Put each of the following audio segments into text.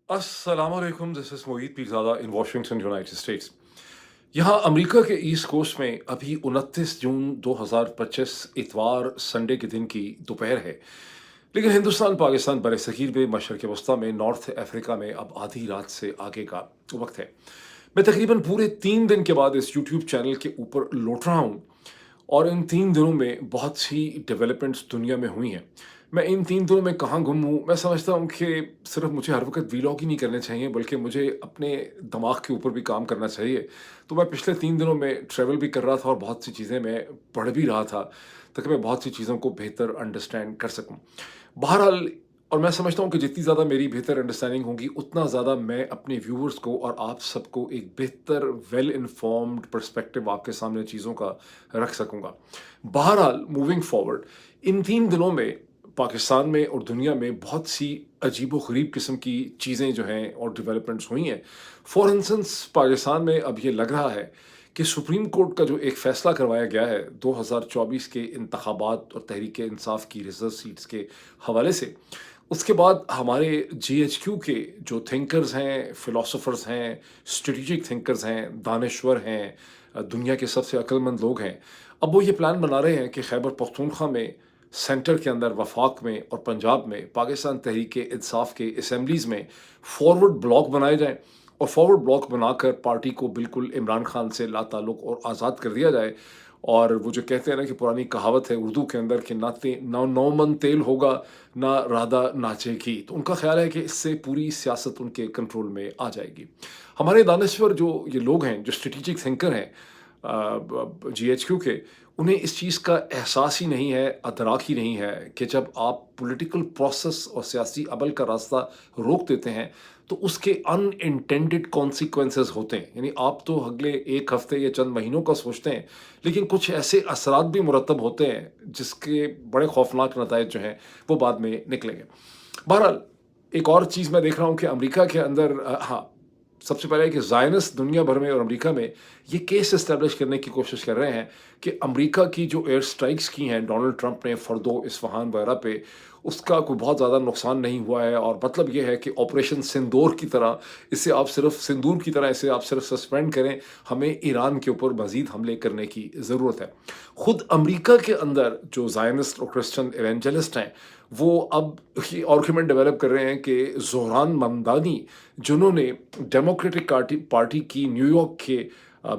अस्सलाम वालेकुम, this is Moid Pirzada in Washington, United states. यहाँ अमेरिका के ईस्ट कोस्ट में अभी 29 जून 2025 इतवार संडे के दिन की दोपहर है। लेकिन हिंदुस्तान, पाकिस्तान, बरसगीर में, मशरक़ वस्ता में, नॉर्थ अफ्रीका में अब आधी रात से आगे का वक़्त है। मैं तकरीबन पूरे 3 दिन के बाद इस यूट्यूब चैनल के ऊपर लौट रहा हूँ और इन 3 दिनों में बहुत सी डेवलपमेंट्स दुनिया में हुई हैं। मैं इन 3 दिनों में कहाँ गुम हूँ, मैं समझता हूँ कि सिर्फ़ मुझे हर वक़्त व्लॉग ही नहीं करने चाहिए, बल्कि मुझे अपने दिमाग के ऊपर भी काम करना चाहिए। तो मैं पिछले 3 दिनों में ट्रैवल भी कर रहा था और बहुत सी चीज़ें मैं पढ़ भी रहा था, ताकि मैं बहुत सी चीज़ों को बेहतर अंडरस्टैंड कर सकूँ। बहरहाल, और मैं समझता हूँ कि जितनी ज़्यादा मेरी बेहतर अंडरस्टैंडिंग होगी, उतना ज़्यादा मैं अपने व्यूअर्स को और आप सबको एक बेहतर वेल इन्फॉर्म्ड पर्सपेक्टिव आपके सामने चीज़ों का रख सकूँगा। बहरहाल, मूविंग फॉरवर्ड, इन 3 दिनों में पाकिस्तान में और दुनिया में बहुत सी अजीबो-गरीब किस्म की चीज़ें जो हैं और डेवलपमेंट्स हुई हैं। फॉर इंस्टेंस, पाकिस्तान में अब ये लग रहा है कि सुप्रीम कोर्ट का जो एक फ़ैसला करवाया गया है 2024 के इंतखाबात और तहरीक-ए-इंसाफ की रिज़र्व सीट्स के हवाले से, उसके बाद हमारे जीएचक्यू के जो थिंकर्स हैं, फिलोसोफर्स हैं, स्ट्रेटेजिक थिंकर्स हैं, दानश्वर हैं, दुनिया के सबसे अक्लमंद लोग हैं, अब वो ये प्लान बना रहे हैं कि खैबर पख्तूनख्वा में, सेंटर के अंदर वफाक में और पंजाब में पाकिस्तान तहरीक-ए-इंसाफ के असेंबलीज़ में फॉरवर्ड ब्लॉक बनाए जाएँ और फॉरवर्ड ब्लॉक बनाकर पार्टी को बिल्कुल इमरान खान से लाताल्लुक़ और आज़ाद कर दिया जाए। और वो जो कहते हैं ना कि पुरानी कहावत है उर्दू के अंदर कि ना नौ मन तेल होगा, ना राधा नाचेगी। तो उनका ख़्याल है कि इससे पूरी सियासत उनके कंट्रोल में आ जाएगी। हमारे दानश्वर जो ये लोग हैं, जो स्ट्रेटेजिक थिंकर हैं जीएचक्यू के, उन्हें इस चीज़ का एहसास ही नहीं है, अदराक ही नहीं है कि जब आप पॉलिटिकल प्रोसेस और सियासी अमल का रास्ता रोक देते हैं, तो उसके अनइंटेंडेड कॉन्सिक्वेंसेस होते हैं। यानी आप तो अगले 1 हफ्ते या चंद महीनों का सोचते हैं, लेकिन कुछ ऐसे असरात भी मुरतब होते हैं, जिसके बड़े खौफनाक नतायज जो हैं, वो बाद में निकलेंगे। बहरहाल, एक और चीज़ मैं देख रहा हूँ कि अमेरिका के अंदर हाँ, सबसे पहले है कि ज़ायनिस्ट दुनिया भर में और अमेरिका में ये केस एस्टेब्लिश करने की कोशिश कर रहे हैं कि अमेरिका की जो एयर स्ट्राइक्स की हैं डोनाल्ड ट्रंप ने फर्दो, इस्फ़हान वगैरह पे, उसका कोई बहुत ज़्यादा नुकसान नहीं हुआ है और मतलब ये है कि ऑपरेशन सिंदूर की तरह, इसे आप सिर्फ़ सिंदूर की तरह इसे आप सिर्फ़ सस्पेंड करें, हमें ईरान के ऊपर मज़ीद हमले करने की ज़रूरत है। खुद अमेरिका के अंदर जो ज़ायनिस्ट और क्रिश्चियन इवेंजेलिस्ट हैं, वो अब ये आर्गुमेंट डेवलप कर रहे हैं कि ज़ोहरान ममदानी, जिन्होंने डेमोक्रेटिक पार्टी की न्यूयॉर्क के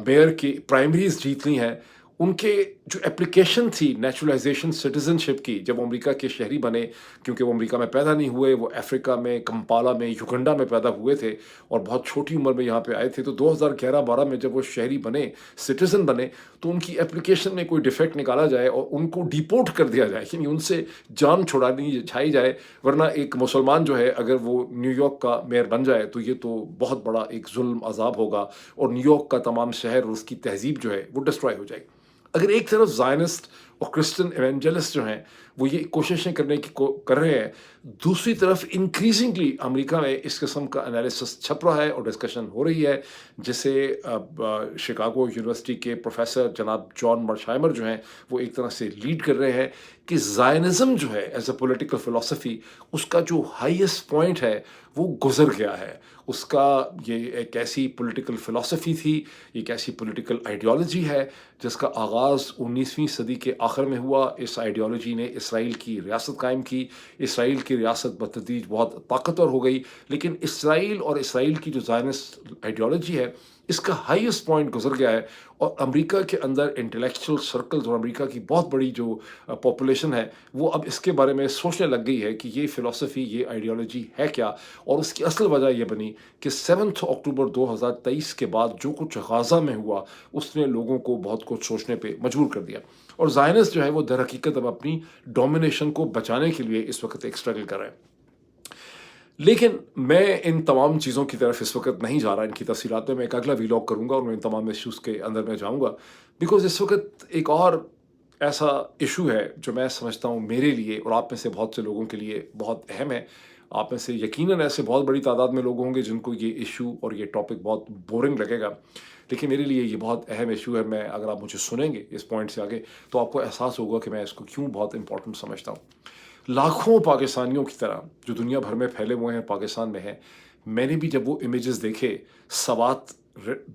मेयर की प्राइमरीज़ जीत ली हैं, उनके जो एप्लीकेशन थी नेचुरलाइज़ेशन सिटिज़नशिप की, जब वो अमेरिका के शहरी बने, क्योंकि वो अमेरिका में पैदा नहीं हुए, वो अफ्रीका में, कंपाला में, युगांडा में पैदा हुए थे और बहुत छोटी उम्र में यहाँ पे आए थे। तो 2011-12 में जब वो शहरी बने, सिटिज़न बने, तो उनकी एप्लीकेशन में कोई डिफेक्ट निकाला जाए और उनको डिपोर्ट कर दिया जाए, यानी उनसे जान छुड़ाई जाए, वरना एक मुसलमान जो है, अगर वो न्यूयॉर्क का मेयर बन जाए, तो ये तो बहुत बड़ा एक ज़ुल्म अज़ाब होगा और न्यूयॉर्क का तमाम शहर और उसकी तहज़ीब जो है, वो डिस्ट्रॉय हो जाएगी। अगर एक तरफ ज़ायनिस्ट और क्रिश्चियन इवेंजेलिस्ट जो हैं, वो ये कोशिशें करने की कर रहे हैं, दूसरी तरफ इंक्रीजिंगली अमेरिका में इस किस्म का एनालिसिस छप रहा है और डिस्कशन हो रही है, जिसे अब शिकागो यूनिवर्सिटी के प्रोफेसर जनाब जॉन मर्शाइमर जो हैं, वो एक तरह से लीड कर रहे हैं कि ज़ायनिज़्म जो है एज़ अ पॉलिटिकल फ़िलॉसफ़ी, उसका जो हाईएस्ट पॉइंट है, वो गुज़र गया है। उसका ये एक ऐसी पॉलिटिकल फ़िलॉसफ़ी थी, एक ऐसी पॉलिटिकल आइडियोलॉजी है, जिसका आगाज़ 19वीं सदी के आखिर में हुआ। इस आइडियोलॉजी ने इसराइल की रियासत कायम की। इसराइल की रियासत बतदरीज बहुत ताकतवर हो गई, लेकिन इसराइल और इसराइल की जो ज़ायनिस्ट आइडियोलॉजी है, इसका हाईएस्ट पॉइंट गुज़र गया है और अमेरिका के अंदर इंटेलेक्चुअल सर्कल्स और अमेरिका की बहुत बड़ी जो पॉपुलेशन है, वो अब इसके बारे में सोचने लग गई है कि ये फ़िलॉसफ़ी, ये आइडियोलॉजी है क्या? और उसकी असल वजह ये बनी कि 7 अक्टूबर 2023 के बाद जो कुछ गाज़ा में हुआ, उसने लोगों को बहुत कुछ सोचने पे मजबूर कर दिया और ज़ायनिस्ट जो है, वो दरहकीकत अब अपनी डोमिनेशन को बचाने के लिए इस वक़्त एक स्ट्रगल कर रहे हैं। लेकिन मैं इन तमाम चीज़ों की तरफ इस वक़्त नहीं जा रहा, इनकी तफ़सीलात में मैं एक अगला वीलॉग करूँगा और मैं इन तमाम इश्यूज़ के अंदर मैं जाऊँगा। बिकॉज़ इस वक़्त एक और ऐसा इश्यू है जो मैं समझता हूँ मेरे लिए और आप में से बहुत से लोगों के लिए बहुत अहम है। आप में से यकीनन ऐसे बहुत बड़ी तादाद में लोग होंगे जिनको ये इश्यू और ये टॉपिक बहुत बोरिंग लगेगा। लेकिन मेरे लिए ये बहुत अहम इश्यू है। मैं अगर आप मुझे सुनेंगे इस पॉइंट से आगे, तो आपको एहसास होगा कि मैं इसको क्यों बहुत इम्पोर्टेंट समझता हूँ। لاکھوں پاکستانیوں کی طرح جو دنیا بھر میں پھیلے ہوئے ہیں، پاکستان میں ہیں، میں نے بھی جب وہ امیجز دیکھے سوات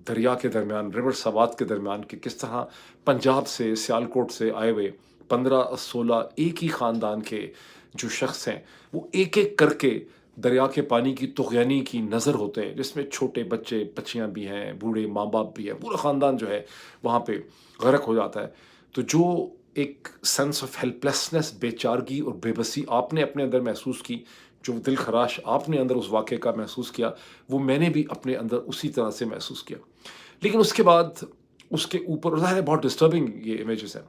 دریا کے درمیان، ریور سوات کے درمیان، کہ کس طرح پنجاب سے، سیالکوٹ سے آئے ہوئے 15-16 ایک ہی خاندان کے جو شخص ہیں، وہ ایک ایک کر کے دریا کے پانی کی طغیانی کی نظر ہوتے ہیں، جس میں چھوٹے بچے بچیاں بھی ہیں، بوڑھے ماں باپ بھی ہیں، پورا خاندان جو ہے وہاں پہ غرق ہو جاتا ہے۔ تو جو ایک سینس آف ہیلپلیسنس، بے چارگی اور بے بسی آپ نے اپنے اندر محسوس کی، جو دل خراش آپ نے اندر اس واقعے کا محسوس کیا، وہ میں نے بھی اپنے اندر اسی طرح سے محسوس کیا۔ لیکن اس کے بعد اس کے اوپر ظاہر ہے بہت ڈسٹربنگ یہ امیجز ہیں،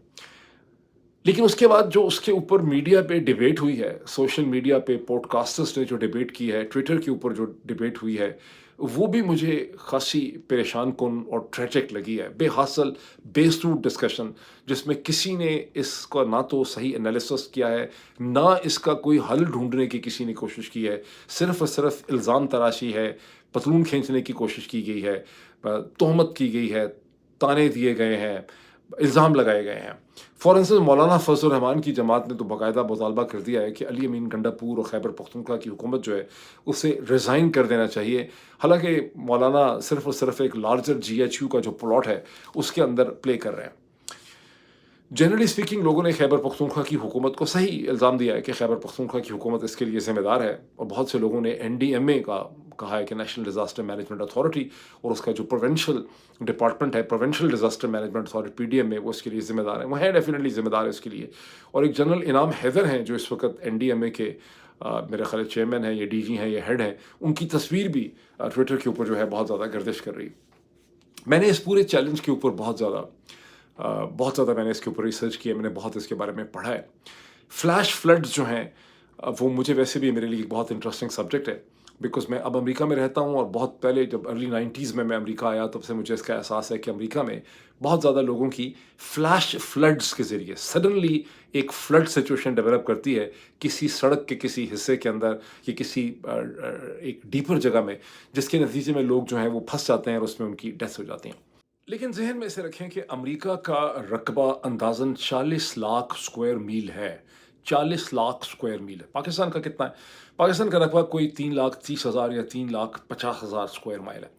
لیکن اس کے بعد جو اس کے اوپر میڈیا پہ ڈیبیٹ ہوئی ہے، سوشل میڈیا پہ پوڈ کاسٹرز نے جو ڈیبیٹ کی ہے، ٹویٹر کے اوپر جو ڈیبیٹ ہوئی ہے، وہ بھی مجھے خاصی پریشان کن اور ٹریجک لگی ہے۔ بے حاصل، بے سود ڈسکشن، جس میں کسی نے اس کا نہ تو صحیح انالیسس کیا ہے، نہ اس کا کوئی حل ڈھونڈنے کی کسی نے کوشش کی ہے، صرف اور صرف الزام تراشی ہے، پتلون کھینچنے کی کوشش کی گئی ہے، تہمت کی گئی ہے، تانے دیے گئے ہیں، الزام لگائے گئے ہیں۔ فار انسٹنس مولانا فضل الرحمان کی جماعت نے تو باقاعدہ مطالبہ کر دیا ہے کہ علی امین گنڈا پور اور خیبر پختونخوا کی حکومت جو ہے اسے ریزائن کر دینا چاہیے، حالانکہ مولانا صرف اور صرف ایک لارجر جی ایچ یو کا جو پلاٹ ہے اس کے اندر پلے کر رہے ہیں۔ جنرلی اسپیکنگ لوگوں نے خیبر پختونخوا کی حکومت کو صحیح الزام دیا ہے کہ خیبر پختونخوا کی حکومت اس کے لیے ذمہ دار ہے، اور بہت سے لوگوں نے این ڈی ایم اے کا کہا ہے کہ نیشنل ڈیزاسٹر مینجمنٹ اتھارٹی اور اس کا جو پروونشل ڈپارٹمنٹ ہے، provincial disaster management authority P D M A, وہ اس کے لیے ذمہ دار ہے۔ وہ ہیں ڈیفینیٹلی ذمہ دار ہے اس کے لیے۔ اور ایک جنرل انعام حیدر ہیں جو اس وقت این ڈی ایم اے کے میرے خیال چیئرمین ہیں، یا ڈی جی ہیں، یا ہیڈ ہیں، ان کی تصویر بھی ٹویٹر کے اوپر جو ہے بہت زیادہ گردش کر رہی۔ میں نے اس پورے چیلنج کے اوپر بہت زیادہ میں نے اس کے اوپر ریسرچ کی ہے، میں نے بہت اس کے بارے میں پڑھا ہے۔ فلیش فلڈز جو ہیں وہ مجھے ویسے بھی میرے لیے ایک بہت انٹرسٹنگ سبجیکٹ ہے، بیکاز میں اب امریکہ میں رہتا ہوں، اور بہت پہلے جب ارلی 90s میں امریکہ آیا تب سے مجھے اس کا احساس ہے کہ امریکہ میں بہت زیادہ لوگوں کی فلیش فلڈز کے ذریعے سڈنلی ایک فلڈ سچویشن ڈیولپ کرتی ہے کسی سڑک کے کسی حصے کے اندر، یا کسی ایک ڈیپر جگہ میں، جس کے نتیجے میں لوگ جو ہیں وہ پھنس جاتے ہیں اور اس میں ان کی ڈیتھ ہو جاتی ہیں۔ لیکن ذہن میں اسے رکھیں کہ امریکہ کا رقبہ اندازاً 40 لاکھ اسکوائر میل ہے۔ 40 لاکھ اسکوائر میل ہے۔ پاکستان کا کتنا ہے؟ پاکستان کا رقبہ کوئی 3,30,000 یا 3,50,000 اسکوائر مائل ہے۔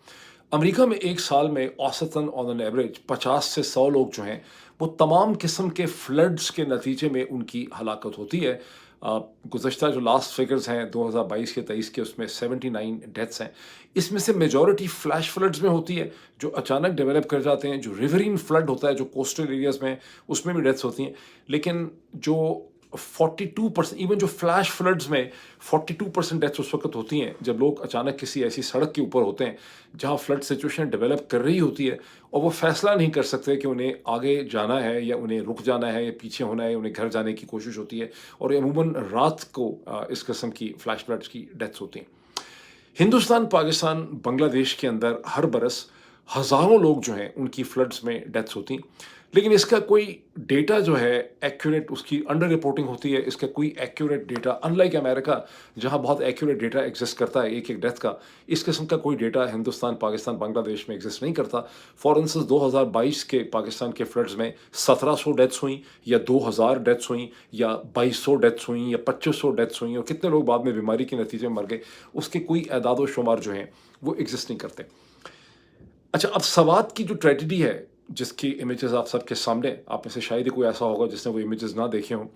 امریکہ میں ایک سال میں اوسطاً آن این ایوریج 50 سے 100 لوگ جو ہیں وہ تمام قسم کے فلڈز کے نتیجے میں ان کی ہلاکت ہوتی ہے۔ گزشتہ جو لاسٹ فگرز ہیں 2022 کے 23 کے، اس میں 79 ڈیتھس ہیں۔ اس میں سے میجورٹی فلیش فلڈز میں ہوتی ہے جو اچانک ڈیولپ کر جاتے ہیں۔ جو ریورین فلڈ ہوتا ہے جو کوسٹل ایریاز میں، اس میں بھی ڈیتھس ہوتی ہیں، لیکن جو 42%، ایون جو فلیش فلڈز میں 42% ڈیتھس اس وقت ہوتی ہیں جب لوگ اچانک کسی ایسی سڑک کے اوپر ہوتے ہیں جہاں فلڈ سچویشن ڈیولپ کر رہی ہوتی ہے، اور وہ فیصلہ نہیں کر سکتے کہ انہیں آگے جانا ہے یا انہیں رک جانا ہے یا پیچھے ہونا ہے، انہیں گھر جانے کی کوشش ہوتی ہے، اور عموماً رات کو اس قسم کی فلیش فلڈز کی ڈیتھس ہوتی ہیں۔ ہندوستان، پاکستان، بنگلہ دیش کے اندر ہر برس ہزاروں لوگ جو ہیں ان کی فلڈز میں ڈیتھس ہوتی ہیں، لیکن اس کا کوئی ڈیٹا جو ہے ایکوریٹ، اس کی انڈر رپورٹنگ ہوتی ہے، اس کا کوئی ایکوریٹ ڈیٹا، ان لائک امریکہ جہاں بہت ایکوریٹ ڈیٹا ایگزسٹ کرتا ہے ایک ایک ڈیتھ کا، اس قسم کا کوئی ڈیٹا ہندوستان، پاکستان، بنگلہ دیش میں ایگزسٹ نہیں کرتا۔ فار انسٹنس 2022 کے پاکستان کے فلڈز میں 1700 ڈیتھس ہوئیں، یا 2000 ڈیتھس ہوئیں، یا 2200 ڈیتھس ہوئیں، یا 2500 ڈیتھس ہوئیں، اور کتنے لوگ بعد میں بیماری کے نتیجے میں مر گئے، اس کے کوئی اعداد و شمار جو ہیں وہ ایگزسٹ نہیں کرتے۔ اچھا، اب سوات کی جو ٹریجڈی ہے جس کی امیجز آپ سب کے سامنے، آپ میں سے شاید ہی کوئی ایسا ہوگا جس نے وہ امیجز نہ دیکھے ہوں،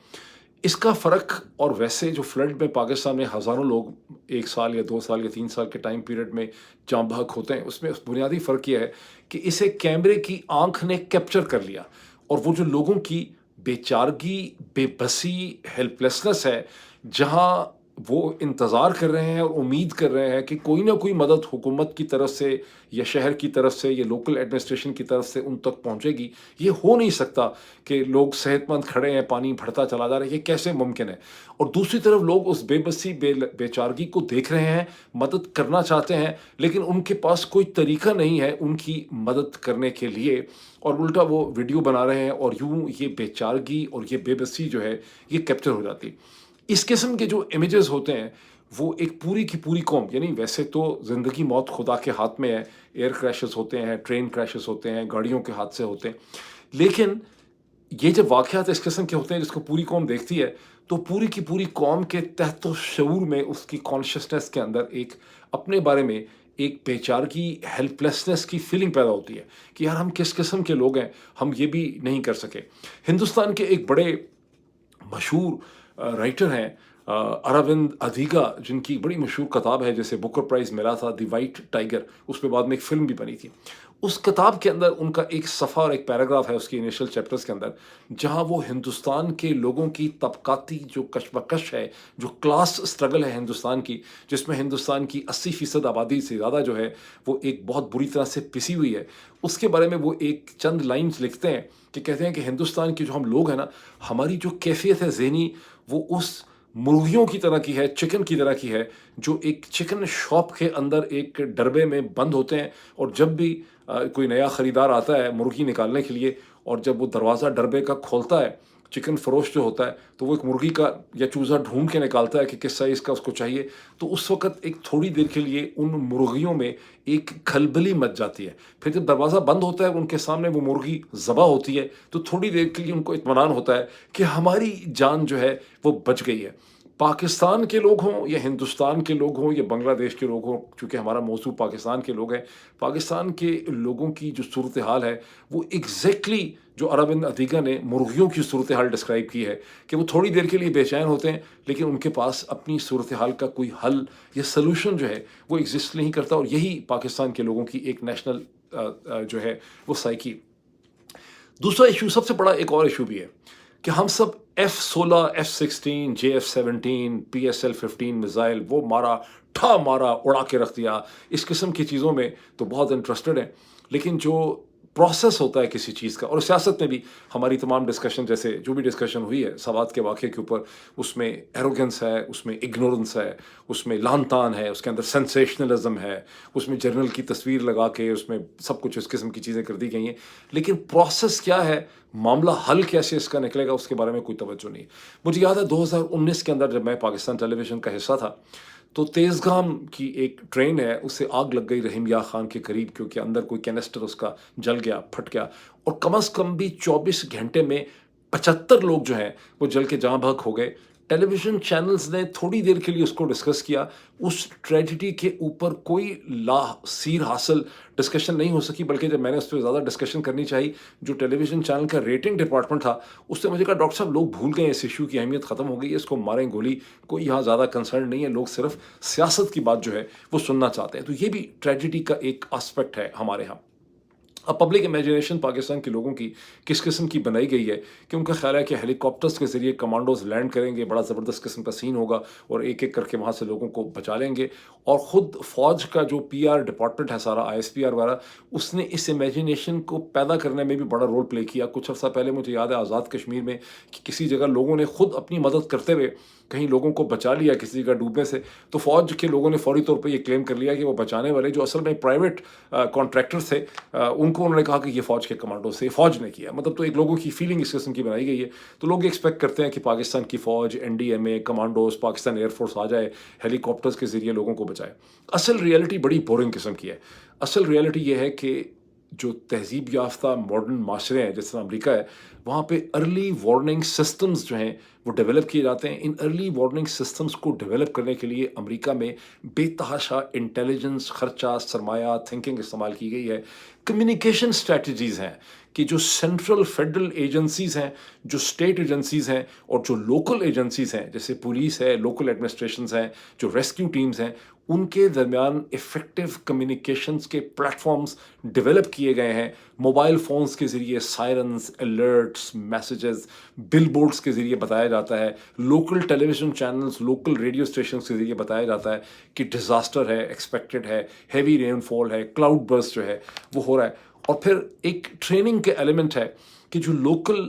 اس کا فرق اور ویسے جو فلڈ میں پاکستان میں ہزاروں لوگ ایک سال یا 2 سال یا 3 سال کے ٹائم پیریڈ میں جاں بحق ہوتے ہیں، اس میں بنیادی فرق یہ ہے کہ اسے کیمرے کی آنکھ نے کیپچر کر لیا، اور وہ جو لوگوں کی بے چارگی، بے بسی، ہیلپلیسنس ہے، جہاں وہ انتظار کر رہے ہیں اور امید کر رہے ہیں کہ کوئی نہ کوئی مدد حکومت کی طرف سے یا شہر کی طرف سے یا لوکل ایڈمنسٹریشن کی طرف سے ان تک پہنچے گی۔ یہ ہو نہیں سکتا کہ لوگ صحت مند کھڑے ہیں، پانی بڑھتا چلا جا رہا ہے، یہ کیسے ممکن ہے؟ اور دوسری طرف لوگ اس بے بسی، بے چارگی کو دیکھ رہے ہیں، مدد کرنا چاہتے ہیں، لیکن ان کے پاس کوئی طریقہ نہیں ہے ان کی مدد کرنے کے لیے، اور الٹا وہ ویڈیو بنا رہے ہیں، اور یوں یہ بے چارگی اور یہ بے بسی جو ہے یہ کیپچر ہو جاتی۔ اس قسم کے جو امیجز ہوتے ہیں وہ ایک پوری کی پوری قوم، یعنی ویسے تو زندگی موت خدا کے ہاتھ میں ہے، ایئر کریشز ہوتے ہیں، ٹرین کریشز ہوتے ہیں، گاڑیوں کے حادثے ہوتے ہیں، لیکن یہ جب واقعات اس قسم کے ہوتے ہیں جس کو پوری قوم دیکھتی ہے تو پوری کی پوری قوم کے تحت و شعور میں اس کی کانشیسنس کے اندر ایک اپنے بارے میں ایک بیچارگی ہیلپلیسنس کی فیلنگ پیدا ہوتی ہے کہ یار ہم کس قسم کے لوگ ہیں، ہم یہ بھی نہیں کر سکے۔ ہندوستان کے ایک بڑے مشہور رائٹر ہیں اراوند ادھیگا، جن کی بڑی مشہور کتاب ہے جیسے بکر پرائز ملا تھا دی وائٹ ٹائگر، اس پہ بعد میں ایک فلم بھی بنی تھی۔ اس کتاب کے اندر ان کا ایک صفحہ اور ایک پیراگراف ہے اس کی انیشل چیپٹرز کے اندر، جہاں وہ ہندوستان کے لوگوں کی طبقاتی جو کشمکش ہے، جو کلاس اسٹرگل ہے ہندوستان کی، جس میں ہندوستان کی 80% آبادی سے زیادہ جو ہے وہ ایک بہت بری طرح سے پسی ہوئی ہے، اس کے بارے میں وہ ایک چند لائنز لکھتے ہیں کہ کہتے ہیں کہ ہندوستان کے جو ہم لوگ ہیں نا، ہماری جو کیفیت ہے ذہنی، وہ اس مرغیوں کی طرح کی ہے، چکن کی طرح کی ہے، جو ایک چکن شاپ کے اندر ایک ڈربے میں بند ہوتے ہیں، اور جب بھی کوئی نیا خریدار آتا ہے مرغی نکالنے کے لیے، اور جب وہ دروازہ ڈربے کا کھولتا ہے، چکن فروش جو ہوتا ہے، تو وہ ایک مرغی کا یا چوزا ڈھونڈ کے نکالتا ہے کہ کس سائز کا اس کو چاہیے، تو اس وقت ایک تھوڑی دیر کے لیے ان مرغیوں میں ایک کھلبلی مچ جاتی ہے۔ پھر جب دروازہ بند ہوتا ہے، ان کے سامنے وہ مرغی ذبح ہوتی ہے، تو تھوڑی دیر کے لیے ان کو اطمینان ہوتا ہے کہ ہماری جان جو ہے وہ بچ گئی ہے۔ پاکستان کے لوگ ہوں یا ہندوستان کے لوگ ہوں یا بنگلہ دیش کے لوگ ہوں، چونکہ ہمارا موضوع پاکستان کے لوگ ہیں، پاکستان کے لوگوں کی جو صورتحال ہے وہ ایگزیکٹلی جو اراوند ادھیگا نے مرغیوں کی صورتحال ڈسکرائب کی ہے، کہ وہ تھوڑی دیر کے لیے بے چین ہوتے ہیں، لیکن ان کے پاس اپنی صورتحال کا کوئی حل یا سلوشن جو ہے وہ ایگزسٹ نہیں کرتا، اور یہی پاکستان کے لوگوں کی ایک نیشنل جو ہے وہ سائیکی۔ دوسرا ایشو، سب سے بڑا ایک اور ایشو بھی ہے کہ ہم سب F-16 F-16 JF-17 PSL-15 missile وہ مارا، ٹھا مارا، اڑا کے رکھ دیا، اس قسم کی چیزوں میں تو بہت انٹرسٹڈ ہیں، لیکن جو پروسیس ہوتا ہے کسی چیز کا، اور سیاست میں بھی ہماری تمام ڈسکشن، جیسے جو بھی ڈسکشن ہوئی ہے سوات کے واقعے کے اوپر، اس میں ایروگنس ہے، اس میں اگنورنس ہے، اس میں لان تان ہے، اس کے اندر سینسیشنلزم ہے، اس میں جنرل کی تصویر لگا کے اس میں سب کچھ اس قسم کی چیزیں کر دی گئی ہیں، لیکن پروسیس کیا ہے، معاملہ حل کیسے اس کا نکلے گا، اس کے بارے میں کوئی توجہ نہیں۔ مجھے یاد ہے 2019 کے اندر جب میں پاکستان ٹیلی ویژن کا حصہ تھا، تو تیزگام کی ایک ٹرین ہے، اسے آگ لگ گئی رحیم یا خان کے قریب، کیونکہ اندر کوئی کینسٹر اس کا جل گیا، پھٹ گیا، اور کم از کم بھی 24 گھنٹے میں 75 لوگ جو ہیں وہ جل کے جہاں بھگ ہو گئے۔ ٹیلی ویژن چینلز نے تھوڑی دیر کے لیے اس کو ڈسکس کیا، اس ٹریجڈی کے اوپر کوئی لا سیر حاصل ڈسکشن نہیں ہو سکی، بلکہ جب میں نے اس پہ زیادہ ڈسکشن کرنی چاہی، جو ٹیلی ویژن چینل کا ریٹنگ ڈپارٹمنٹ تھا، اس نے مجھے کہا ڈاکٹر صاحب لوگ بھول گئے ہیں، اس ایشو کی اہمیت ختم ہو گئی ہے، اس کو ماریں گولی، کوئی یہاں زیادہ کنسرن نہیں ہے، لوگ صرف سیاست کی بات جو ہے وہ سننا چاہتے ہیں۔ تو یہ بھی ٹریجڈی کا ایک آسپیکٹ ہے ہمارے ہاں۔ اب پبلک امیجنیشن پاکستان کے لوگوں کی کس قسم کی بنائی گئی ہے کہ ان کا خیال ہے کہ ہیلی کاپٹرز کے ذریعے کمانڈوز لینڈ کریں گے، بڑا زبردست قسم کا سین ہوگا، اور ایک ایک کر کے وہاں سے لوگوں کو بچا لیں گے، اور خود فوج کا جو PR ڈپارٹمنٹ ہے سارا ISPR وغیرہ، اس نے اس امیجنیشن کو پیدا کرنے میں بھی بڑا رول پلے کیا۔ کچھ عرصہ پہلے مجھے یاد ہے آزاد کشمیر میں کہ کسی جگہ لوگوں نے خود اپنی مدد کرتے ہوئے کہیں لوگوں کو بچا لیا کسی جگہ ڈوبنے سے، تو فوج کے لوگوں نے فوری طور پہ یہ کلیم کر لیا کہ وہ بچانے والے جو اصل میں پرائیویٹ کانٹریکٹر تھے، ان کو انہوں نے کہا کہ یہ فوج کے کمانڈو سے، فوج نے کیا، مطلب تو ایک لوگوں کی فیلنگ اس قسم کی بنائی گئی ہے۔ تو لوگ ایکسپیکٹ کرتے ہیں کہ پاکستان کی فوج، NDMA، commandos, Pakistan air force آ جائے، ہیلی کاپٹرز کے ذریعے لوگوں کو بچائے۔ اصل ریئلٹی بڑی بورنگ قسم کی ہے۔ اصل ریئلٹی یہ ہے کہ جو تہذیب یافتہ ماڈرن معاشرے ہیں جس طرح امریکہ ہے، وہاں پہ ارلی وارننگ سسٹمز جو ہیں وہ ڈیولپ کیے جاتے ہیں۔ ان ارلی وارننگ سسٹمز کو ڈیولپ کرنے کے لیے امریکہ میں بے تحاشا انٹیلیجنس، خرچہ، سرمایہ، تھنکنگ استعمال کی گئی ہے۔ کمیونیکیشن اسٹریٹجیز ہیں کہ جو سینٹرل فیڈرل ایجنسیز ہیں، جو اسٹیٹ ایجنسیز ہیں، اور جو لوکل ایجنسیز ہیں جیسے پولیس ہے، لوکل ایڈمنسٹریشنز ہیں، جو ریسکیو ٹیمز ہیں، ان کے درمیان افیکٹو کمیونیکیشنز کے پلیٹ فارمز ڈیولپ کیے گئے ہیں۔ موبائل فونز کے ذریعے sirens, alerts, messages, billboards کے ذریعے بتایا جاتا ہے، local television channels, local radio stations کے ذریعے بتایا جاتا ہے کہ ڈیزاسٹر ہے، ایکسپیکٹڈ ہے، ہیوی رین فال ہے، کلاؤڈ برسٹ جو ہے وہ ہو رہا ہے۔ اور پھر ایک ٹریننگ کے ایلیمنٹ ہے کہ جو لوکل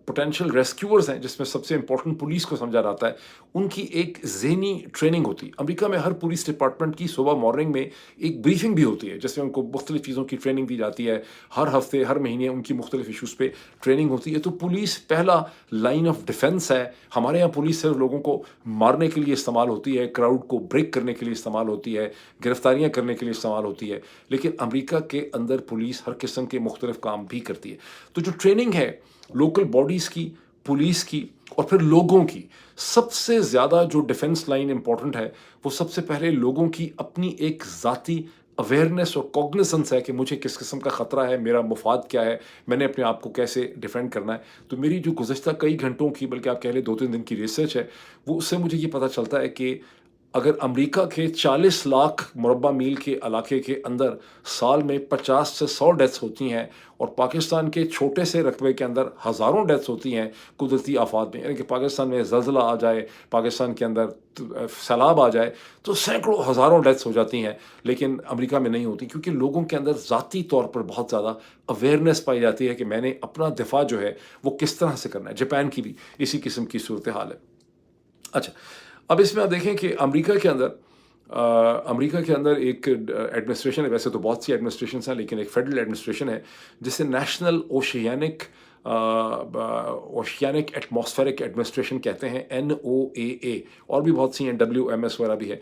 پوٹینشیل ریسکیورز ہیں، جس میں سب سے امپورٹنٹ پولیس کو سمجھا جاتا ہے، ان کی ایک ذہنی ٹریننگ ہوتی۔ امریکہ میں ہر پولیس ڈپارٹمنٹ کی صبح مارننگ میں ایک بریفنگ بھی ہوتی ہے، جس میں ان کو مختلف چیزوں کی ٹریننگ دی جاتی ہے، ہر ہفتے، ہر مہینے ان کی مختلف ایشوز پہ ٹریننگ ہوتی ہے۔ تو پولیس پہلا لائن آف ڈیفنس ہے۔ ہمارے یہاں پولیس صرف لوگوں کو مارنے کے لیے استعمال ہوتی ہے، کراؤڈ کو بریک کرنے کے لیے استعمال ہوتی ہے، گرفتاریاں کرنے کے لیے استعمال ہوتی ہے، لیکن امریکہ کے اندر پولیس ہر قسم کے مختلف کام بھی کرتی ہے۔ تو جو ٹریننگ ہے لوکل باڈیز کی، पुलिस की और फिर लोगों की। सबसे ज़्यादा जो डिफेंस लाइन इम्पॉर्टेंट है, वो सबसे पहले लोगों की अपनी एक ज़ाती अवेयरनेस और कॉग्निसेंस है कि मुझे किस किस्म का ख़तरा है, मेरा मुफाद क्या है, मैंने अपने आप को कैसे डिफेंड करना है। तो मेरी जो गुज़श्ता कई घंटों की, बल्कि आप कह लें 2-3 दिन की रिसर्च है, वो उससे मुझे ये पता चलता है कि अगर अमेरिका के 40 लाख मुरब्बा मील के इलाके के अंदर साल में 50 से 100 डेथ्स होती हैं, और पाकिस्तान के छोटे से रकबे के अंदर हज़ारों डेथ्स होती हैं कुदरती आफात में, यानी कि पाकिस्तान में ज़लज़ला आ जाए, पाकिस्तान के अंदर सैलाब आ जाए, तो सैकड़ों हज़ारों डेथ्स हो जाती हैं, लेकिन अमेरिका में नहीं होती, क्योंकि लोगों के अंदर ज़ाती तौर पर बहुत ज़्यादा अवेयरनेस पाई जाती है कि मैंने अपना दिफा जो है वो किस तरह से करना है। जापान की भी इसी किस्म की सूरत हाल है। अच्छा, अब इसमें आप देखें कि अमेरिका के अंदर एक एडमिनिस्ट्रेशन है, वैसे तो बहुत सी एडमिनिस्ट्रेशंस हैं, लेकिन एक फेडरल एडमिनिस्ट्रेशन है जिसे नेशनल ओशियानिक एटमॉस्फेरिक एडमिनिस्ट्रेशन कहते हैं, NOAA, और भी बहुत सी हैं, WMS वगैरह भी है।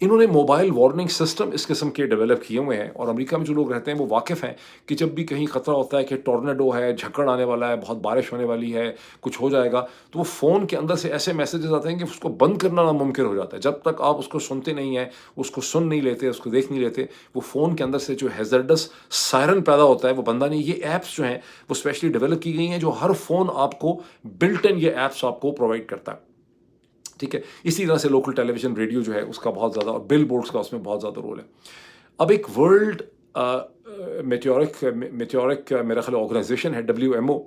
इन्होंने मोबाइल वार्निंग सिस्टम इस किस्म के डेवलप किए हुए हैं, और अमेरिका में जो लोग रहते हैं वो वाकिफ़ हैं कि जब भी कहीं ख़तरा होता है कि टॉर्नेडो है, झक्कड़ आने वाला है, बहुत बारिश होने वाली है, कुछ हो जाएगा, तो वो फ़ोन के अंदर से ऐसे मैसेजेस आते हैं कि उसको बंद करना नामुमकिन हो जाता है। जब तक आप उसको सुनते नहीं हैं, उसको सुन नहीं लेते, उसको देख नहीं लेते, वो फ़ोन के अंदर से जो हैज़र्डस सायरन पैदा होता है वो बंदा नहीं। ये ऐप्स जो हैं वो स्पेशली डेवलप की गई हैं, जो हर फ़ोन आपको बिल्ट इन ये ऐप्स आपको प्रोवाइड करता है। ठीक है, इसी तरह से लोकल टेलीविज़न, रेडियो जो है उसका बहुत ज़्यादा, और बिल बोर्ड्स का उसमें बहुत ज़्यादा रोल है। अब एक वर्ल्ड मेteoric मेरा ख्याल ऑर्गेनाइजेशन है, WMO,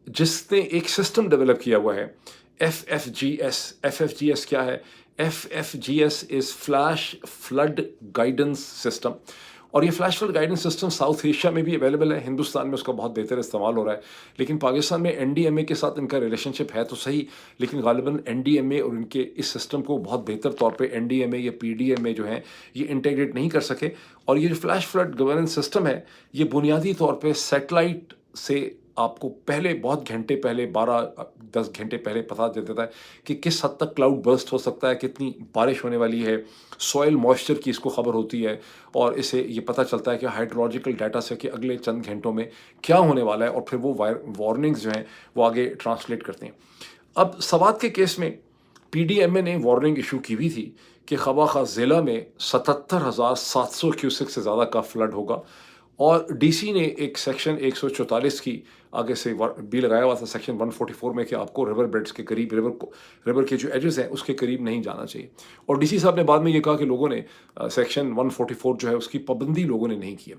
जिसने एक सिस्टम डेवलप किया हुआ है, FFGS क्या है? FFGS is flash flood guidance system, और ये flash flood guidance system south Asia में भी अवेलेबल है, हिंदुस्तान में उसका बहुत बेहतर इस्तेमाल हो रहा है, लेकिन पाकिस्तान में NDMA के साथ इनका रिलेशनशिप है तो सही, लेकिन गालिबन NDMA और इनके इस सिस्टम को बहुत बेहतर तौर पे NDMA या PDMA जो है ये इंटीग्रेट नहीं कर सके। और ये जो फ्लैश फ्लड गवर्नेंस सिस्टम है, ये बुनियादी तौर पे सैटेलाइट से आपको पहले, बहुत घंटे पहले, 12-10 घंटे पहले पता दे देता है कि किस हद तक क्लाउड बर्स्ट हो सकता है, कितनी बारिश होने वाली है, सॉइल मॉइस्चर की इसको खबर होती है, और इसे ये पता चलता है कि हाइड्रोलॉजिकल डाटा से कि अगले चंद घंटों में क्या होने वाला है, और फिर वो वार्निंग्स जो हैं वो आगे ट्रांसलेट करते हैं। अब सवात के केस में PDMA ने वार्निंग इशू की भी थी कि खबा खास ज़िला में 77,700 क्यूसेक से ज़्यादा का फ्लड होगा, और DC ने एक सेक्शन 144 की आगे से भी लगाया हुआ था, सेक्शन 144 में, कि आपको रिवर बेड्स के करीब, रिवर के जो एजेस हैं उसके करीब नहीं जाना चाहिए। और DC साहब ने बाद में ये कहा कि लोगों ने सेक्शन 144 जो है उसकी पाबंदी लोगों ने नहीं की है।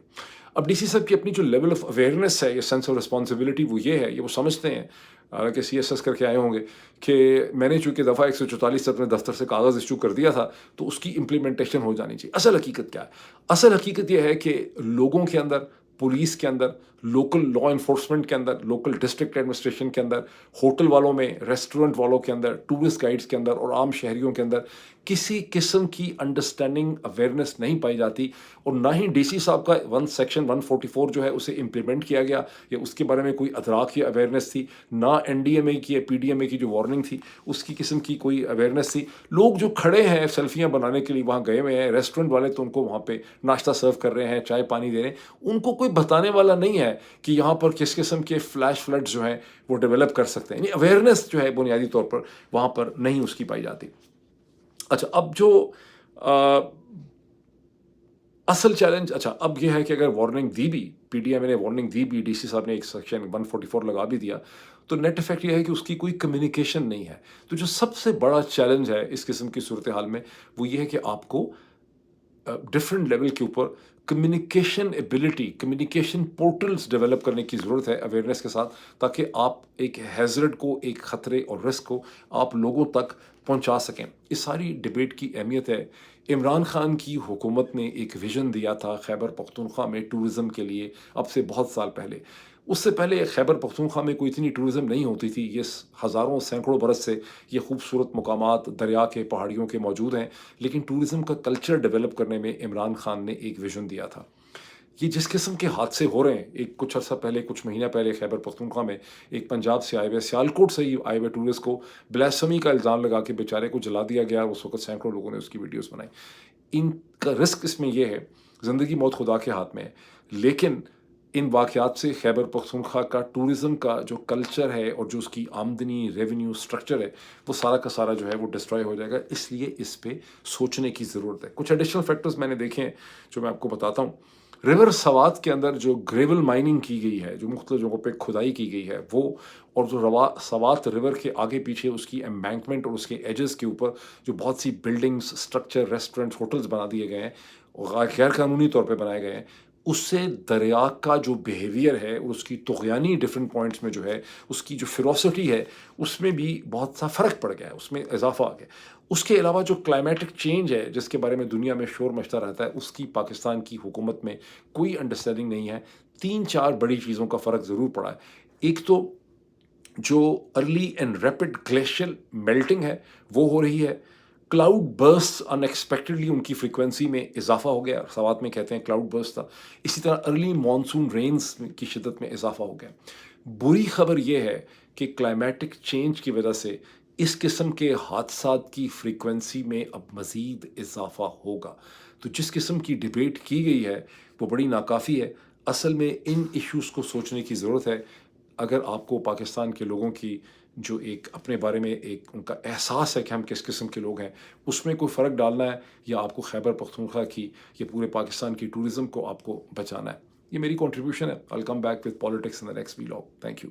अब DC साहब की अपनी जो लेवल ऑफ अवेयरनेस है, ये सेंस ऑफ रिस्पॉन्सिबिलिटी, वो ये है, ये वो समझते हैं कि CSS करके आए होंगे कि मैंने चूँकि दफ़ा 144 से अपने दफ्तर से कागज़ इशू कर दिया था, तो उसकी इम्प्लीमेंटेशन हो जानी चाहिए। असल हकीकत क्या है? असल हकीकत यह है कि लोगों के अंदर, पुलिस के अंदर, लोकल लॉ इन्फोर्समेंट के अंदर, लोकल डिस्ट्रिक्ट एडमिनिस्ट्रेशन के अंदर, होटल वालों में, रेस्टोरेंट वालों के अंदर, टूरिस्ट गाइड्स के अंदर और आम शहरियों के अंदर किसी किस्म की अंडरस्टैंडिंग, अवेयरनेस नहीं पाई जाती, और ना ही DC साहब का सेक्शन 144 जो है उसे इम्प्लीमेंट किया गया, या उसके बारे में कोई अदराक या अवेयरनेस थी, ना NDMA की या PDMA की जो वार्निंग थी उसकी किस्म की कोई अवेयरनेस थी। लोग जो खड़े हैं सेल्फियाँ बनाने के लिए वहाँ गए हुए हैं, रेस्टोरेंट वाले तो उनको वहाँ पे नाश्ता सर्व कर रहे हैं, चाय पानी दे रहे हैं, उनको कोई बताने वाला नहीं है कि यहाँ पर किस किस्म के फ्लैश फ्लड्स जो हैं वो डेवलप कर सकते हैं। यानी अवेयरनेस जो है बुनियादी तौर पर वहाँ पर नहीं उसकी पाई जाती। अच्छा, अब जो अ, असल चैलेंज, अच्छा अब ये है कि अगर वार्निंग दी भी, PDMA ने वार्निंग दी भी, DC साहब ने एक सेक्शन 144 लगा भी दिया, तो नेट इफेक्ट ये है कि उसकी कोई कम्युनिकेशन नहीं है। तो जो सबसे बड़ा चैलेंज है इस किस्म की सूरत हाल में, वो ये है कि आपको डिफरेंट लेवल के ऊपर communication ability, communication portals develop करने की ज़रूरत है अवेयरनेस के साथ, ताकि आप एक हैज़र्ड को, एक ख़तरे और रिस्क को आप लोगों तक पहुंचा सकें। इस सारी डिबेट की अहमियत है। इमरान खान की हुकूमत ने एक विज़न दिया था खैबर पख्तूनख्वा में टूरिज़म के लिए, अब से बहुत साल पहले। उससे पहले खैबर पख्तूनख्वा में कोई इतनी टूरिज़म नहीं होती थी। ये हज़ारों सैकड़ों बरस से ये खूबसूरत मकामात दरिया के, पहाड़ियों के मौजूद हैं, लेकिन टूरिज़म का कल्चर डेवलप करने में इमरान खान ने एक विज़न दिया था। ये जिस किस्म के हादसे हो रहे हैं, एक कुछ अर्सा पहले, कुछ महीना पहले खैबर पख्तूनख्वा में एक पंजाब से आए हुए, सियालकोट से ही आए हुए टूरिस्ट को ब्लास्फेमी का इल्ज़ाम लगा के बेचारे को जला दिया गया। उस वक्त सैकड़ों लोगों ने उसकी वीडियोस बनाई। इनका रिस्क इसमें यह है, ज़िंदगी मौत खुदा के हाथ में है, लेकिन इन वाक़यात से खैबर पख्तूनख्वा का टूरिज़्म का जो कल्चर है और जो उसकी आमदनी, रेवेन्यू स्ट्रक्चर है, वो सारा का सारा जो है वो डिस्ट्रॉय हो जाएगा। इसलिए इस पे सोचने की ज़रूरत है। कुछ एडिशनल फैक्टर्स मैंने देखे हैं, जो मैं आपको बताता हूँ। रिवर सवात के अंदर जो ग्रेवल माइनिंग की गई है, जो मुख्तलिफ जगहों पे खुदाई की गई है, वो और जो रवा सवात रिवर के आगे-पीछे उसकी एम्बैंकमेंट और उसके एजेस के ऊपर जो बहुत सी बिल्डिंग्स, स्ट्रक्चर, रेस्टोरेंट्स, होटल्स बना दिए गए हैं, और गैर कानूनी तौर पे बनाए गए हैं, उससे दरिया का जो बिहेवियर है, उसकी तुग़यानी डिफरेंट पॉइंट्स में जो है, उसकी जो फ़िरॉसिटी है, उसमें भी बहुत सा फ़र्क पड़ गया है, उसमें इज़ाफ़ा आ गया। उसके अलावा जो क्लाइमेटिक चेंज है, जिसके बारे में दुनिया में शोर मचता रहता है, उसकी पाकिस्तान की हुकूमत में कोई अंडरस्टैंडिंग नहीं है। 3-4 बड़ी चीज़ों का फ़र्क ज़रूर पड़ा है। एक तो जो early and rapid glacial melting है, वो हो रही है। क्लाउड बर्स्ट अनएक्सपेक्टेडली उनकी फ्रीक्वेंसी में इजाफा हो गया, सवात में कहते हैं क्लाउड बर्स्ट था। इसी तरह अर्ली मॉनसून रेन्स की शिदत में इजाफा हो गया। बुरी खबर ये है कि क्लाइमेटिक चेंज की वजह से इस किस्म के हादसात की फ्रीक्वेंसी में अब मज़ीद इजाफा होगा। तो जिस किस्म की डिबेट की गई है, वो बड़ी नाकाफ़ी है। असल में इन इश्यूज़ को सोचने की ज़रूरत है। अगर आपको पाकिस्तान के लोगों की जो एक अपने बारे में एक उनका एहसास है कि हम किस किस्म के लोग हैं, उसमें कोई फ़र्क डालना है, या आपको खैबर पख्तूनख्वा की या पूरे पाकिस्तान की टूरिज़्म को आपको बचाना है। ये मेरी कंट्रीब्यूशन है। I will come back with politics in the next vlog. Thank you.